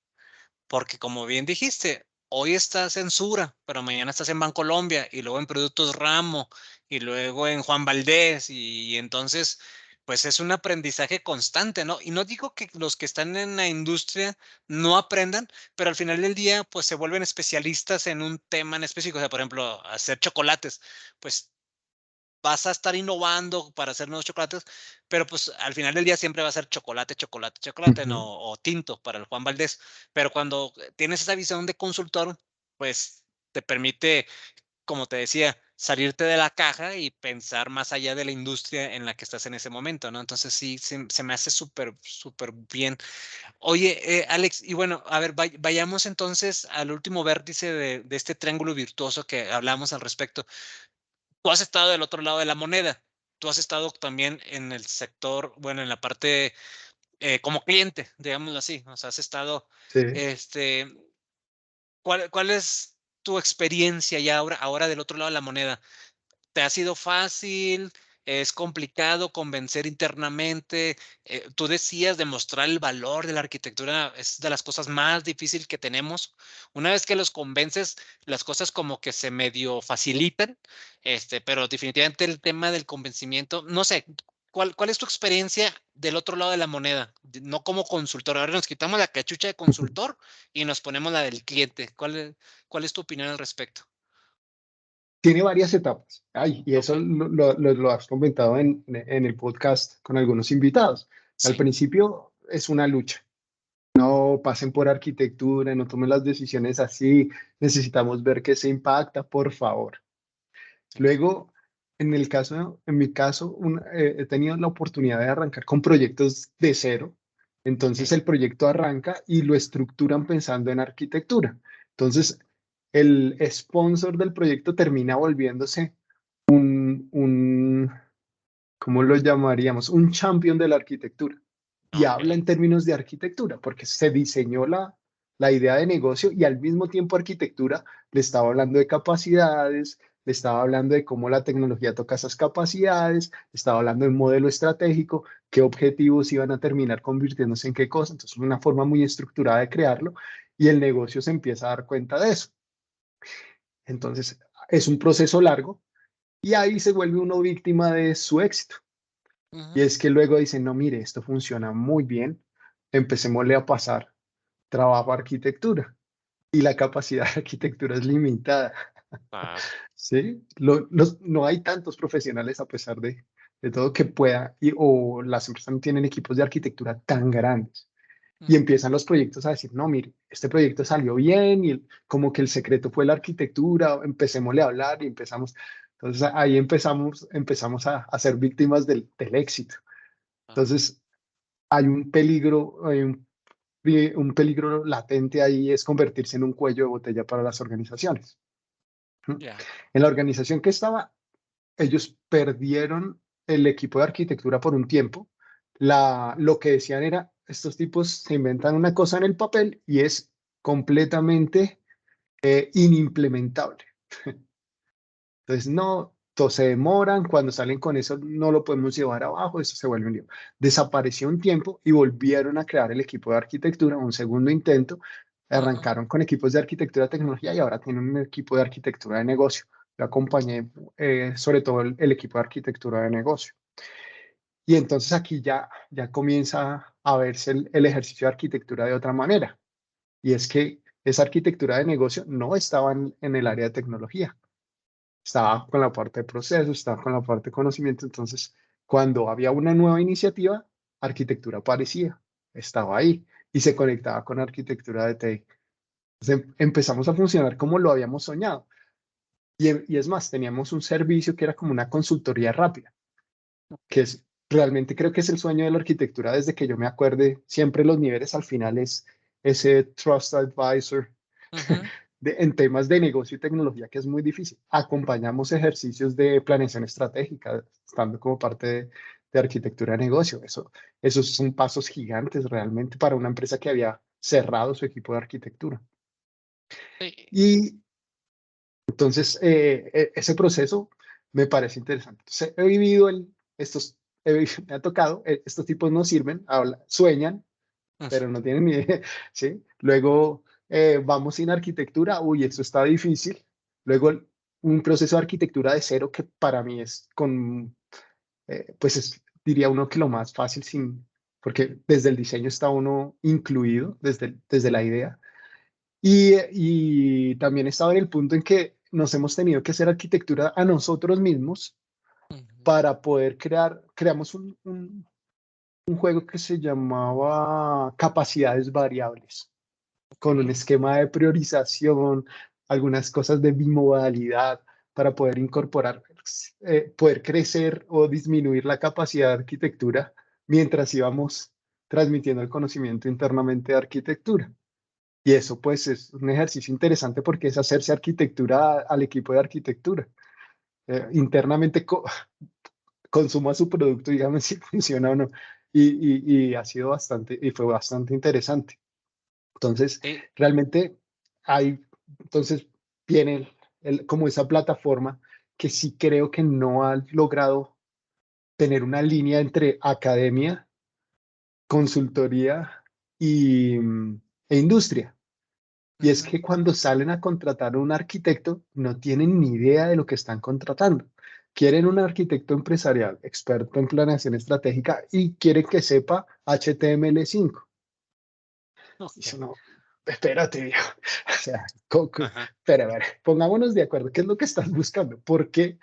porque como bien dijiste, hoy estás en Sura, pero mañana estás en Bancolombia y luego en Productos Ramo y luego en Juan Valdés y entonces pues es un aprendizaje constante, ¿no? Y no digo que los que están en la industria no aprendan, pero al final del día pues se vuelven especialistas en un tema en específico, o sea, por ejemplo, hacer chocolates, pues vas a estar innovando para hacer nuevos chocolates, pero pues al final del día siempre va a ser chocolate, chocolate, chocolate, Ujú. no, o tinto para el Juan Valdés. Pero cuando tienes esa visión de consultor, pues te permite, como te decía, salirte de la caja y pensar más allá de la industria en la que estás en ese momento, ¿no? Entonces sí, se me hace súper, súper bien. Oye, Alex, y bueno, a ver, vayamos entonces al último vértice de este triángulo virtuoso que hablamos al respecto. Tú has estado del otro lado de la moneda. Tú has estado también en el sector, bueno, en la parte como cliente, digámoslo así. O sea, has estado, Sí. este, ¿cuál es tu experiencia ya ahora del otro lado de la moneda? ¿Te ha sido fácil? ¿Es complicado convencer internamente? Tú decías demostrar el valor de la arquitectura es de las cosas más difíciles que tenemos. Una vez que los convences, las cosas como que se medio facilitan, pero definitivamente el tema del convencimiento, no sé, ¿cuál es tu experiencia del otro lado de la moneda? No como consultor. Ahora nos quitamos la cachucha de consultor y nos ponemos la del cliente. ¿Cuál es tu opinión al respecto? Tiene varias etapas. Ay, y Ok, eso lo has comentado en el podcast con algunos invitados. Al sí. principio es una lucha. No pasen por arquitectura, no tomen las decisiones así. Necesitamos ver qué se impacta, por favor. Ok. Luego, en mi caso, he tenido la oportunidad de arrancar con proyectos de cero. Entonces Ok. el proyecto arranca y lo estructuran pensando en arquitectura. Entonces, el sponsor del proyecto termina volviéndose un, ¿cómo lo llamaríamos? Un champion de la arquitectura. Y habla Ok. en términos de arquitectura, porque se diseñó la idea de negocio y al mismo tiempo arquitectura le estaba hablando de capacidades, le estaba hablando de cómo la tecnología toca esas capacidades, le estaba hablando de un modelo estratégico, qué objetivos iban a terminar convirtiéndose en qué cosa. Entonces, una forma muy estructurada de crearlo y el negocio se empieza a dar cuenta de eso. Entonces, es un proceso largo y ahí se vuelve uno víctima de su éxito. Y Ujú. es que luego dicen, no, mire, esto funciona muy bien, empecémosle a pasar trabajo a arquitectura y la capacidad de arquitectura es limitada, Claro. ¿sí? No hay tantos profesionales a pesar de todo que pueda, o las empresas no tienen equipos de arquitectura tan grandes. Y Ujú. empiezan los proyectos a decir, no, mire, este proyecto salió bien y como que el secreto fue la arquitectura, empecémosle a hablar y empezamos. Entonces ahí empezamos a ser víctimas del éxito. Ah, Entonces hay un peligro latente ahí, es convertirse en un cuello de botella para las organizaciones. ¿Mm? ya. En la organización que estaba, ellos perdieron el equipo de arquitectura por un tiempo. Lo que decían era, estos tipos se inventan una cosa en el papel y es completamente inimplementable. Entonces, no, todos se demoran, cuando salen con eso no lo podemos llevar abajo, eso se vuelve un lío. Desapareció un tiempo y volvieron a crear el equipo de arquitectura, un segundo intento, Ujú. arrancaron con equipos de arquitectura de tecnología y ahora tienen un equipo de arquitectura de negocio. Yo acompañé sobre todo el equipo de arquitectura de negocio. Y entonces aquí ya comienza a verse el ejercicio de arquitectura de otra manera. Y es que esa arquitectura de negocio no estaba en el área de tecnología, estaba con la parte de procesos, estaba con la parte de conocimiento. Entonces, cuando había una nueva iniciativa, arquitectura aparecía, estaba ahí y se conectaba con arquitectura de TI. Entonces, empezamos a funcionar como lo habíamos soñado. Y es más, teníamos un servicio que era como una consultoría rápida, que es realmente creo que es el sueño de la arquitectura desde que yo me acuerde. Siempre los niveles al final es ese Trust Advisor Ujú. en temas de negocio y tecnología, que es muy difícil. Acompañamos ejercicios de planeación estratégica, estando como parte de arquitectura de negocio. Esos son pasos gigantes realmente para una empresa que había cerrado su equipo de arquitectura. Sí. Y entonces ese proceso me parece interesante. Entonces, he vivido estos. me ha tocado, estos tipos no sirven, sueñan, pero no tienen ni idea, ¿sí? Luego vamos sin arquitectura, uy, eso está difícil. Luego un proceso de arquitectura de cero que para mí es pues diría uno que lo más fácil porque desde el diseño está uno incluido, desde la idea. Y también estaba en el punto en que nos hemos tenido que hacer arquitectura a nosotros mismos para poder creamos un juego que se llamaba capacidades variables, con un esquema de priorización, algunas cosas de bimodalidad para poder incorporar, poder crecer o disminuir la capacidad de arquitectura mientras íbamos transmitiendo el conocimiento internamente de arquitectura. Y eso pues es un ejercicio interesante porque es hacerse arquitectura al equipo de arquitectura. Internamente consuma su producto, dígame si funciona o no. Y ha sido y fue bastante interesante. Entonces, Sí, realmente entonces viene como esa plataforma que sí creo que no ha logrado tener una línea entre academia, consultoría y, e industria. Y es que cuando salen a contratar a un arquitecto, no tienen ni idea de lo que están contratando. Quieren un arquitecto empresarial, experto en planeación estratégica y quieren que sepa HTML5. Y ok, eso no, espérate, viejo. O sea, ajá. espera, a ver, pongámonos de acuerdo. ¿Qué es lo que estás buscando? Porque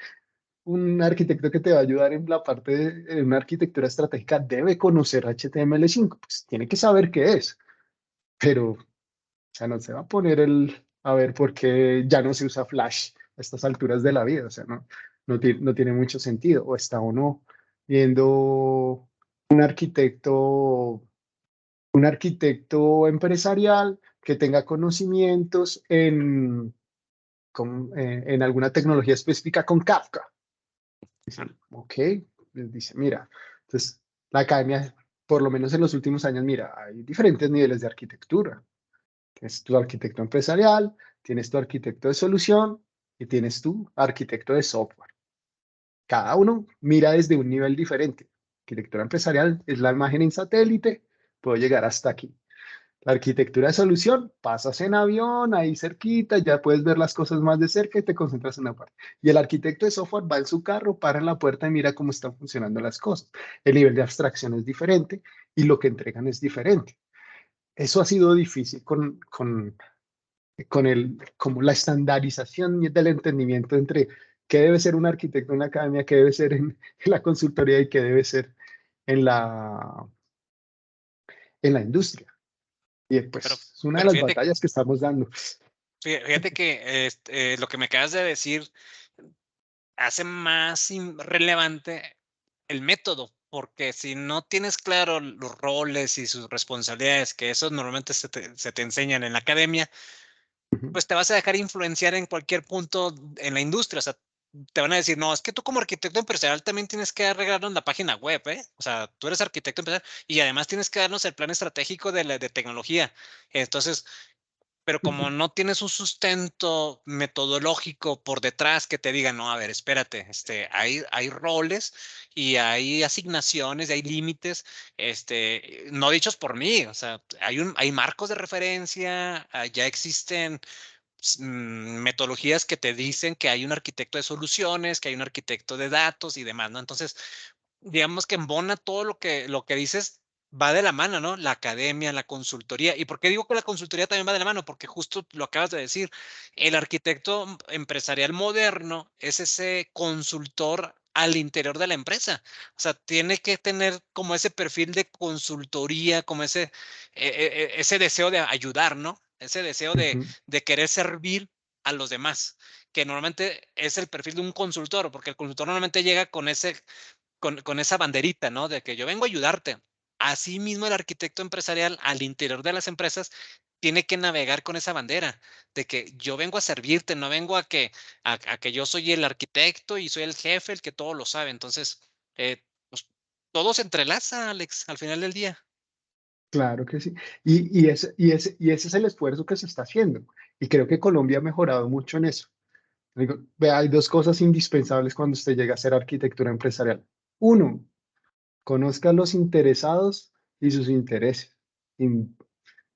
un arquitecto que te va a ayudar en la parte de una arquitectura estratégica debe conocer HTML5? Pues tiene que saber qué es, pero o sea, no se va a poner a ver por qué ya no se usa Flash a estas alturas de la vida. O sea, no tiene mucho sentido. O está uno viendo un arquitecto, un arquitecto empresarial que tenga conocimientos en alguna tecnología específica con Kafka. Dicen, ok, les dice, mira, entonces la academia, por lo menos en los últimos años, mira, hay diferentes niveles de arquitectura. Tienes tu arquitecto empresarial, tienes tu arquitecto de solución y tienes tu arquitecto de software. Cada uno mira desde un nivel diferente. Arquitectura empresarial es la imagen en satélite, puedo llegar hasta aquí. La arquitectura de solución, pasas en avión, ahí cerquita, ya puedes ver las cosas más de cerca y te concentras en la parte. Y el arquitecto de software va en su carro, para en la puerta y mira cómo están funcionando las cosas. El nivel de abstracción es diferente y lo que entregan es diferente. Eso ha sido difícil como la estandarización del entendimiento entre qué debe ser un arquitecto en la academia, qué debe ser en la consultoría y qué debe ser en en la industria. Y Pero, pues es una de pero las fíjate, batallas que estamos dando. fíjate que lo que me acabas de decir hace más relevante el método, porque si no tienes claro los roles y sus responsabilidades, que esos normalmente se te enseñan en la academia, Ujú. pues te vas a dejar influenciar en cualquier punto en la industria. O sea, te van a decir, no, es que tú como arquitecto empresarial también tienes que arreglarnos la página web, ¿eh? O sea, tú eres arquitecto empresarial y además tienes que darnos el plan estratégico de tecnología. Entonces, pero como no tienes un sustento metodológico por detrás que te diga, no, a ver, espérate, hay roles y hay asignaciones, y hay límites, no dichos por mí, o sea, hay marcos de referencia, ya existen metodologías que te dicen que hay un arquitecto de soluciones, que hay un arquitecto de datos y demás, ¿no? Entonces, digamos que embona todo lo que dices, va de la mano, ¿no? La academia, la consultoría. ¿Y por qué digo que la consultoría también va de la mano? Porque justo lo acabas de decir, el arquitecto empresarial moderno es ese consultor al interior de la empresa. O sea, tiene que tener como ese perfil de consultoría, como ese deseo de ayudar, ¿no? Ese deseo Ujú. de querer servir a los demás, que normalmente es el perfil de un consultor, porque el consultor normalmente llega con con esa banderita, ¿no? De que yo vengo a ayudarte. Asimismo, el arquitecto empresarial al interior de las empresas tiene que navegar con esa bandera de que yo vengo a servirte, no vengo a que yo soy el arquitecto y soy el jefe, el que todo lo sabe. Entonces, pues, todo se entrelaza, Alex, al final del día. Claro que sí. Y ese es el esfuerzo que se está haciendo. Y creo que Colombia ha mejorado mucho en eso. Digo, vea, hay dos cosas indispensables cuando usted llega a ser arquitectura empresarial. Uno, conozca los interesados y sus intereses. Y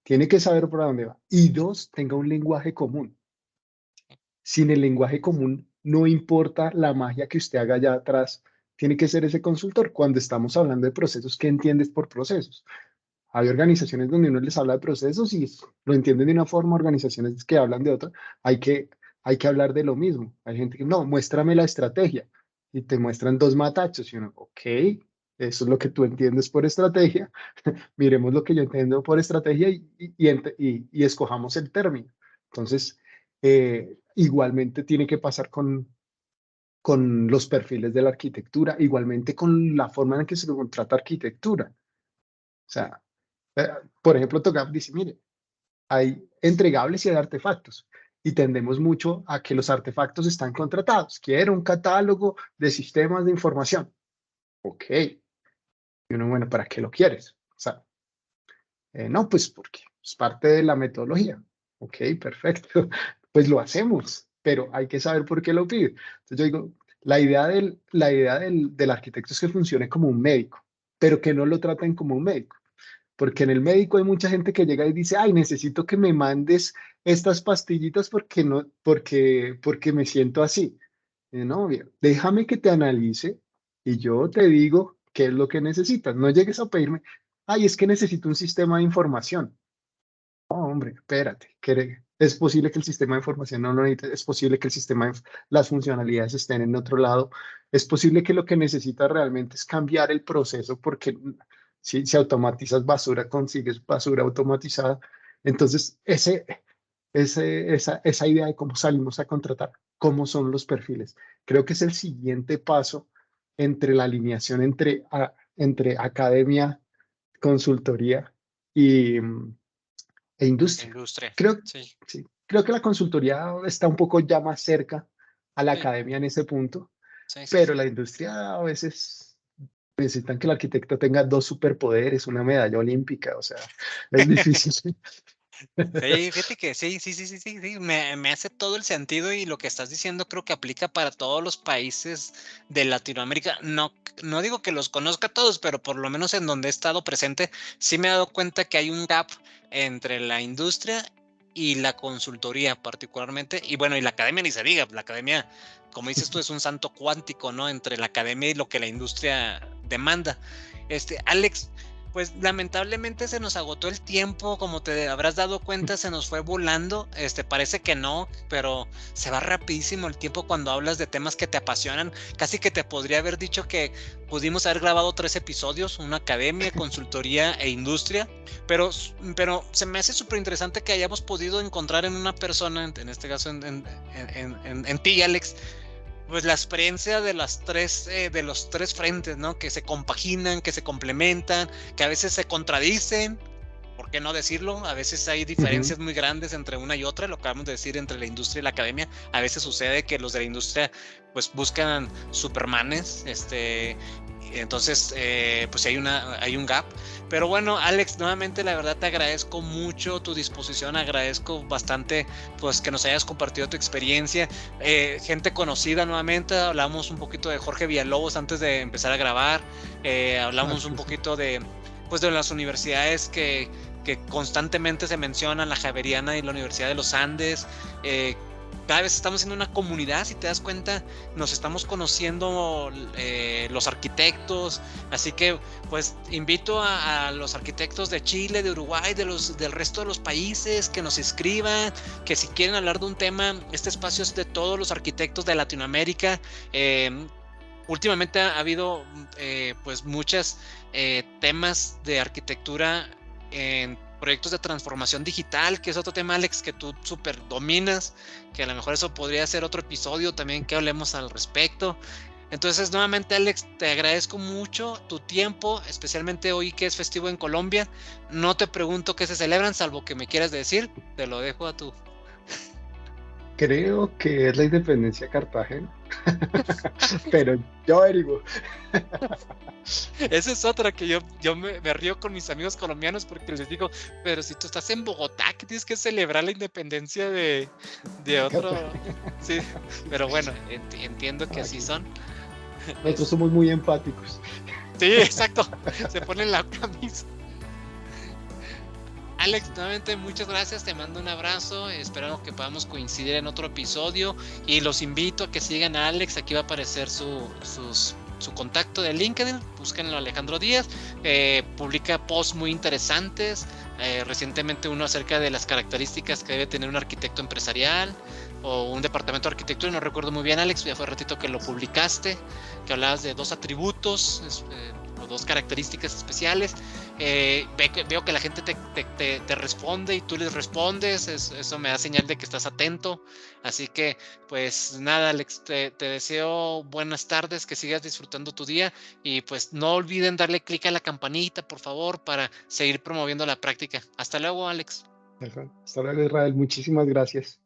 tiene que saber por dónde va. Y dos, tenga un lenguaje común. Sin el lenguaje común, no importa la magia que usted haga allá atrás, tiene que ser ese consultor. Cuando estamos hablando de procesos, ¿qué entiendes por procesos? Hay organizaciones donde uno les habla de procesos y lo entienden de una forma, organizaciones que hablan de otra. Hay que, hay que hablar de lo mismo. Hay gente que, no, muéstrame la estrategia y te muestran dos matachos y uno, ok, eso es lo que tú entiendes por estrategia. Miremos lo que yo entiendo por estrategia y escojamos el término. Entonces, igualmente tiene que pasar con los perfiles de la arquitectura, igualmente con la forma en que se contrata arquitectura. O sea, eh, por ejemplo, TOGAF dice, mire, hay entregables y hay artefactos. Y tendemos mucho a que los artefactos están contratados. Quiero un catálogo de sistemas de información. Ok. Y uno, bueno, ¿para qué lo quieres? O sea, no, pues porque es parte de la metodología. Ok, perfecto. Pues lo hacemos, pero hay que saber por qué lo pide. Entonces yo digo, la idea del arquitecto es que funcione como un médico, pero que no lo traten como un médico. Porque en el médico hay mucha gente que llega y dice, ay, necesito que me mandes estas pastillitas porque no, porque me siento así. No, bien, déjame que te analice y yo te digo qué es lo que necesitas. No llegues a pedirme, ay, es que necesito un sistema de información. No, hombre, espérate, es posible que el sistema de información no lo necesite, es posible que las funcionalidades estén en otro lado, es posible que lo que necesitas realmente es cambiar el proceso porque si automatizas basura, consigues basura automatizada. Entonces, esa idea de cómo salimos a contratar, cómo son los perfiles, creo que es el siguiente paso entre la alineación entre academia, consultoría y, industria. Industria, Creo, sí. sí, creo que la consultoría está un poco ya más cerca a la Sí, academia en ese punto, sí, sí, pero sí. la industria a veces necesitan que el arquitecto tenga dos superpoderes, una medalla olímpica, o sea, es difícil. Sí, fíjate que sí, sí, sí, sí, sí, sí, me hace todo el sentido y lo que estás diciendo creo que aplica para todos los países de Latinoamérica. No digo que los conozca todos, pero por lo menos en donde he estado presente, sí me he dado cuenta que hay un gap entre la industria y la consultoría particularmente. Y bueno, y la academia ni se diga, la academia, como dices tú, es un santo cuántico, ¿no? Entre la academia y lo que la industria demanda. Alex, pues lamentablemente se nos agotó el tiempo, como te habrás dado cuenta, se nos fue volando. Parece que no, pero se va rapidísimo el tiempo cuando hablas de temas que te apasionan. Casi que te podría haber dicho que pudimos haber grabado 3 episodios, una academia, consultoría e industria, pero se me hace súper interesante que hayamos podido encontrar en una persona, en este caso en ti, Alex, pues la experiencia de los tres frentes, ¿no? Que se compaginan, que se complementan, que a veces se contradicen, ¿por qué no decirlo? A veces hay Ujú. diferencias muy grandes entre una y otra, lo acabamos de decir, entre la industria y la academia. A veces sucede que los de la industria pues buscan supermanes, entonces pues hay un gap. Pero bueno, Alex, nuevamente la verdad te agradezco mucho tu disposición, agradezco bastante pues que nos hayas compartido tu experiencia. Gente conocida nuevamente, hablamos un poquito de Jorge Villalobos antes de empezar a grabar, hablamos un Sí, sí. poquito pues de las universidades que constantemente se mencionan, la Javeriana y la Universidad de los Andes. Cada vez estamos siendo una comunidad, si te das cuenta, nos estamos conociendo los arquitectos, así que pues invito a los arquitectos de Chile, de Uruguay, del resto de los países que nos escriban, que si quieren hablar de un tema, este espacio es de todos los arquitectos de Latinoamérica. Últimamente ha habido pues muchos temas de arquitectura en proyectos de transformación digital, que es otro tema, Alex, que tú súper dominas, que a lo mejor eso podría ser otro episodio también que hablemos al respecto. Entonces, nuevamente, Alex, te agradezco mucho tu tiempo, especialmente hoy que es festivo en Colombia. No te pregunto qué se celebran, salvo que me quieras decir, te lo dejo a tu. Creo que es la independencia de Cartagena, pero yo averiguo. Esa es otra que yo me río con mis amigos colombianos porque les digo, pero si tú estás en Bogotá, que tienes que celebrar la independencia de otro. Cartagena. Sí, pero bueno, entiendo que así Aquí. son. Nosotros somos muy empáticos. Sí, exacto. Se ponen la camisa. Alex, nuevamente muchas gracias, te mando un abrazo, espero que podamos coincidir en otro episodio y los invito a que sigan a Alex, aquí va a aparecer su contacto de LinkedIn, búsquenlo Alejandro Díaz, publica posts muy interesantes, recientemente uno acerca de las características que debe tener un arquitecto empresarial o un departamento de arquitectura, no recuerdo muy bien Alex, ya fue ratito que lo publicaste, que hablabas de 2 atributos o 2 características especiales. Veo que la gente te responde y tú les respondes, eso me da señal de que estás atento, así que pues nada Alex, te deseo buenas tardes, que sigas disfrutando tu día y pues no olviden darle clic a la campanita por favor para seguir promoviendo la práctica. Hasta luego Alex. Hasta luego, Israel. Muchísimas gracias.